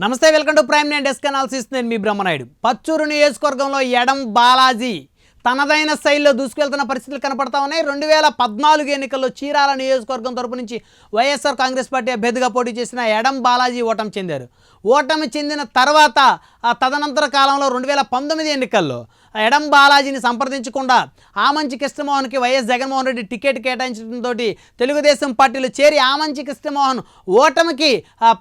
నమస్తే, welcome to prime nine desk analysis. నేను మీ బ్రహ్మనాయుడు. పచ్చూరు నియోజకవర్గంలో ఎడం బాలాజీ తనదైన శైలిలో దూసుకెళ్తున్న పరిస్థితులు కనపడతా ఉన్నాయి. 2014 ఎన్నికల్లో చీరాల నియోజకవర్గం తరపు నుంచి వైఎస్ఆర్ కాంగ్రెస్ పార్టీ అభ్యర్థిగా పోటీ చేసిన ఎడం బాలాజీ ఓటమి చెందారు. ఓటమి చెందిన తర్వాత తదనంతర కాలంలో 2019 ఎన్నికల్లో ఎడం బాలాజీని సంప్రదించకుండా ఆమంచి కృష్ణమోహన్కి వైఎస్ జగన్మోహన్ రెడ్డి టికెట్ కేటాయించడంతో తెలుగుదేశం పార్టీలో చేరి ఆమంచి కృష్ణమోహన్ ఓటమికి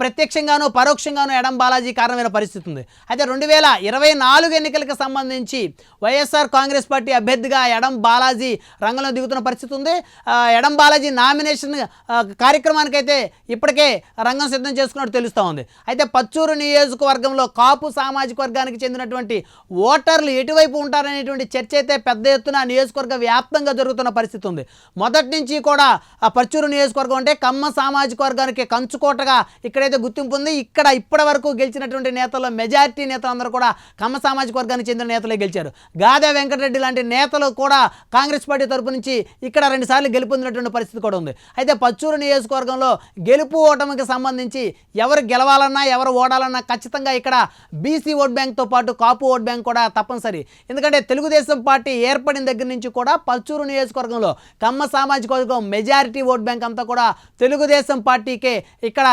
ప్రత్యక్షంగానూ పరోక్షంగానూ ఎడం బాలాజీ కారణమైన పరిస్థితి ఉంది. అయితే 2024 ఎన్నికలకు సంబంధించి వైఎస్ఆర్ కాంగ్రెస్ పార్టీ అభ్యర్థిగా ఎడం బాలాజీ రంగంలో దిగుతున్న పరిస్థితి ఉంది. ఎడం బాలాజీ నామినేషన్ కార్యక్రమానికైతే ఇప్పటికే రంగం సిద్ధం చేసుకున్నట్టు తెలుస్తూ ఉంది. అయితే పచ్చూరు నియోజకవర్గంలో కాపు సామాజిక వర్గానికి చెందినటువంటి ఓటర్లు ఎటువైపు ఉంటారనేటువంటి చర్చ అయితే పెద్ద ఎత్తున నియోజకవర్గ వ్యాప్తంగా జరుగుతున్న పరిస్థితి ఉంది. మొదటి నుంచి కూడా ఆ పచ్చూరు నియోజకవర్గం అంటే కమ్మ సామాజిక వర్గానికి కంచుకోటగా ఇక్కడైతే గుర్తింపు ఉంది. ఇక్కడ ఇప్పటి వరకు గెలిచినటువంటి నేతల్లో మెజారిటీ నేతలందరూ కూడా కమ్మ సామాజిక వర్గానికి చెందిన నేతలే గెలిచారు. గాదే వెంకటరెడ్డి లాంటి నేతలు కూడా కాంగ్రెస్ పార్టీ తరపు నుంచి ఇక్కడ 2 సార్లు గెలుపొందినటువంటి పరిస్థితి కూడా ఉంది. అయితే పచ్చూరు నియోజకవర్గంలో గెలుపు ఓటమికి సంబంధించి ఎవరు గెలవాలన్నా ఎవరు ఓడాలన్నా ఖచ్చితంగా ఇక్కడ బీసీ ఓట్ బ్యాంక్తో పాటు కాపు ఓట్ బ్యాంక్ కూడా తప్పనిసరి. ఎందుకంటే తెలుగుదేశం పార్టీ ఏర్పడిన దగ్గర నుంచి కూడా పచ్చూరు నియోజకవర్గంలో కమ్మ సామాజిక వర్గం మెజారిటీ ఓట్ బ్యాంక్ అంతా కూడా తెలుగుదేశం పార్టీకే ఇక్కడ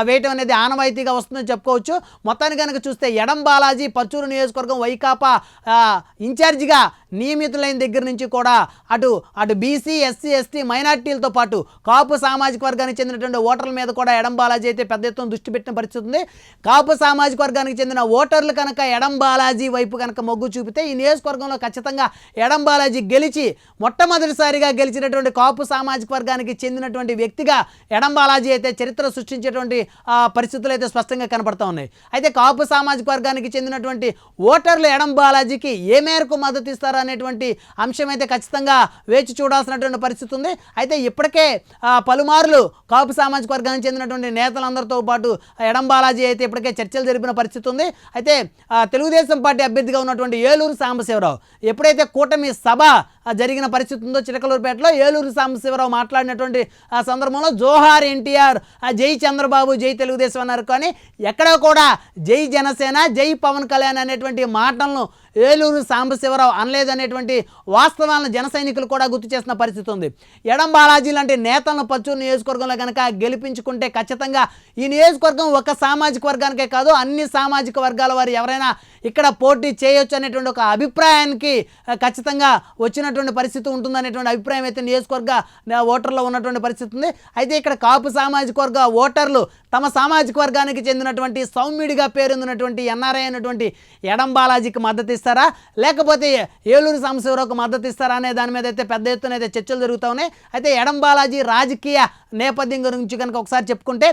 వేయటం అనేది ఆనవాయితీగా వస్తుందని చెప్పుకోవచ్చు. మొత్తానికి కనుక చూస్తే ఎడం బాలాజీ పచ్చూరు నియోజకవర్గం వైకాపా ఇన్ఛార్జిగా నియమితులైన దగ్గర నుంచి కూడా అటు బీసీ ఎస్సీ ఎస్టీ మైనార్టీలతో పాటు కాపు సామాజిక వర్గానికి చెందినటువంటి ఓటర్ల మీద కూడా ఎడం బాలాజీ అయితే పెద్ద ఎత్తున దృష్టి పెట్టిన పరిస్థితి ఉంది. కాపు సామాజిక వర్గానికి చెందిన ఓటర్లు కనుక ఎడం బాలాజీ వైపు కనుక మొగ్గు చూపితే ఈ నియోజకవర్గంలో ఖచ్చితంగా ఎడం బాలాజీ గెలిచి మొట్టమొదటిసారిగా గెలిచినటువంటి కాపు సామాజిక వర్గానికి చెందినటువంటి వ్యక్తిగా ఎడం బాలాజీ అయితే చరిత్ర సృష్టించేటువంటి పరిస్థితులు అయితే స్పష్టంగా కనపడతా ఉన్నాయి. అయితే కాపు సామాజిక వర్గానికి చెందినటువంటి ఓటర్లు ఎడం బాలాజీకి ఏ మేరకు మద్దతు ఇస్తారు అనేటువంటి అంశం అయితే ఖచ్చితంగా వేచి చూడాల్సినటువంటి పరిస్థితి ఉంది. అయితే ఇప్పటికే పలుమార్లు కాపు సామాజిక వర్గానికి చెందినటువంటి నేతలందరితో పాటు ఎడం బాలాజీ అయితే ఇప్పటికే చర్చలు జరిపిన పరిస్థితి ఉంది. అయితే తెలుగుదేశం పార్టీ అభ్యర్థిగా ఉన్నటువంటి ఏలూరు సాంబశివరావు ఎప్పుడైతే కూటమి సభ జరిగిన పరిస్థితి ఉందో చిలకలూరుపేటలో ఏలూరు సాంబశివరావు మాట్లాడినటువంటి సందర్భంలో జోహార్ ఎన్టీఆర్, జై చంద్రబాబు, జై తెలుగుదేశం అన్నారు. కానీ ఎక్కడో కూడా జై జనసేన, జై పవన్ కళ్యాణ్ అనేటువంటి మాటలను ఏలూరు సాంబశివరావు అనలేదనేటువంటి వాస్తవాలను జన సైనికులు కూడా గుర్తు చేసిన పరిస్థితి ఉంది. ఎడం బాలాజీ లాంటి నేతలను పచ్చూరు నియోజకవర్గంలో కనుక గెలిపించుకుంటే ఖచ్చితంగా ఈ నియోజకవర్గం ఒక సామాజిక వర్గానికే కాదు అన్ని సామాజిక వర్గాల వారు ఎవరైనా ఇక్కడ పోటీ చేయొచ్చు అనేటువంటి ఒక అభిప్రాయానికి ఖచ్చితంగా వచ్చినటువంటి పరిస్థితి ఉంటుందనేటువంటి అభిప్రాయం అయితే నియోజకవర్గ ఓటర్లో ఉన్నటువంటి పరిస్థితి ఉంది. అయితే ఇక్కడ కాపు సామాజిక వర్గ ఓటర్లు తమ సామాజిక వర్గానికి చెందినటువంటి సౌమ్యుడిగా పేరొందినటువంటి ఎన్ఆర్ఐ అయినటువంటి ఎడం బాలాజీకి మద్దతు ఇస్తారా లేకపోతే ఏలూరు సాంబశివరావుకు మద్దతు ఇస్తారా అనే దాని మీద అయితే పెద్ద ఎత్తున అయితే చర్చలు జరుగుతూ ఉన్నాయి. అయితే ఎడం బాలాజీ రాజకీయ నేపథ్యం గురించి కనుక ఒకసారి చెప్పుకుంటే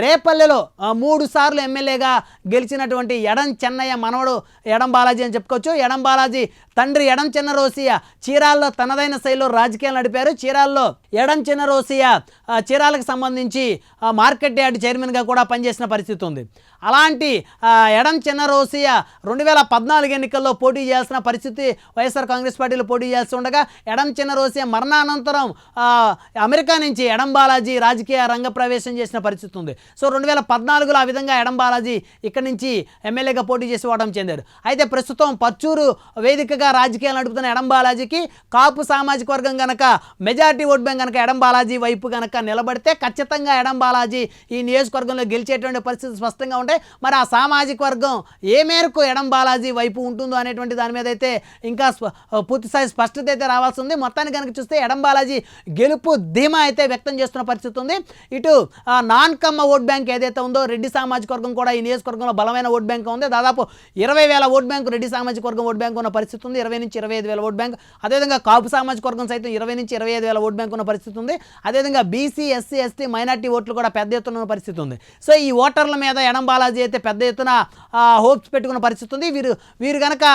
రేపల్లెలో 3 సార్లు ఎమ్మెల్యేగా గెలిచినటువంటి ఎడం చెన్నయ్య మనవడు ఎడం బాలాజీ అని చెప్పుకోవచ్చు. ఎడం బాలాజీ తండ్రి ఎడం చిన్నరోసియ చీరాల్లో తనదైన శైలిలో రాజకీయాలు నడిపారు. చీరాల్లో ఎడం చిన్నరోసియ చీరాలకు సంబంధించి మార్కెట్ యార్డ్ చైర్మన్గా కూడా పనిచేసిన పరిస్థితి ఉంది. అలాంటి ఎడం చిన్నరోసియ 2014 ఎన్నికల్లో పోటీ చేయాల్సిన పరిస్థితి వైఎస్ఆర్ కాంగ్రెస్ పార్టీలో పోటీ చేస్తూ ఉండగా ఎడం చిన్నరోసియ మరణానంతరం అమెరికా నుంచి ఎడం బాలాజీ రాజకీయ రంగ ప్రవేశం చేసిన పరిస్థితి ఉంది. సో 2014లో ఆ విధంగా ఎడం బాలాజీ ఇక్కడి నుంచి ఎమ్మెల్యేగా పోటీ చేసి ఓటమి చెందారు. అయితే ప్రస్తుతం పచ్చూరు వేదికగా రాజకీయాలు నడుపుతున్న ఎడం బాలాజీకి కాపు సామాజిక వర్గం కనుక మెజారిటీ ఓట్ బ్యాంక్ కనుక ఎడం బాలాజీ వైపు కనుక నిలబడితే ఖచ్చితంగా ఎడం బాలాజీ ఈ నియోజకవర్గంలో గెలిచేటువంటి పరిస్థితి స్పష్టంగా ఉంటాయి. మరి ఆ సామాజిక వర్గం ఏ మేరకు ఎడం బాలాజీ వైపు ఉంటుందో అనేటువంటి దాని మీద అయితే ఇంకా పూర్తిస్థాయి స్పష్టత అయితే రావాల్సి ఉంది. మొత్తానికి కనుక చూస్తే ఎడం బాలాజీ గెలుపు ధీమా అయితే వ్యక్తం చేస్తున్న పరిస్థితి ఉంది. ఇటు నాన్ కమ్మ ఓట్ బ్యాంక్ ఏదైతే ఉందో రెడ్డి సామాజిక వర్గం కూడా ఈ నియోజకవర్గంలో బలమైన ఓట్ బ్యాంక్ ఉంది. దాదాపు 20,000 ఓట్ బ్యాంకు రెడ్డి సామాజిక వర్గం ఓట్ బ్యాంక్ ఉన్న పరిస్థితి ఉంది. 20 నుంచి 25,000 ఓట్ బ్యాంక్. అదేవిధంగా కాపు సామాజిక వర్గం సైతం 20 నుంచి 25,000 ఓట్ బ్యాంక్ ఉన్న పరిస్థితి ఉంది. అదేవిధంగా బీసీ ఎస్సీ ఎస్టీ మైనార్టీ ఓట్లు కూడా పెద్ద ఎత్తున ఉన్న పరిస్థితి ఉంది. సో ఈ ఓటర్ల మీద ఎడం బాలాజీ అయితే పెద్ద ఎత్తున హోప్స్ పెట్టుకున్న పరిస్థితి ఉంది. వీరు కనుక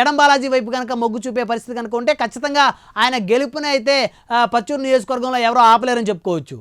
ఎడం బాలాజీ వైపు కనుక మొగ్గు చూపే పరిస్థితి కనుక ఉంటే ఖచ్చితంగా ఆయన గెలుపుని అయితే పచ్చూరు నియోజకవర్గంలో ఎవరో ఆపలేరని చెప్పుకోవచ్చు.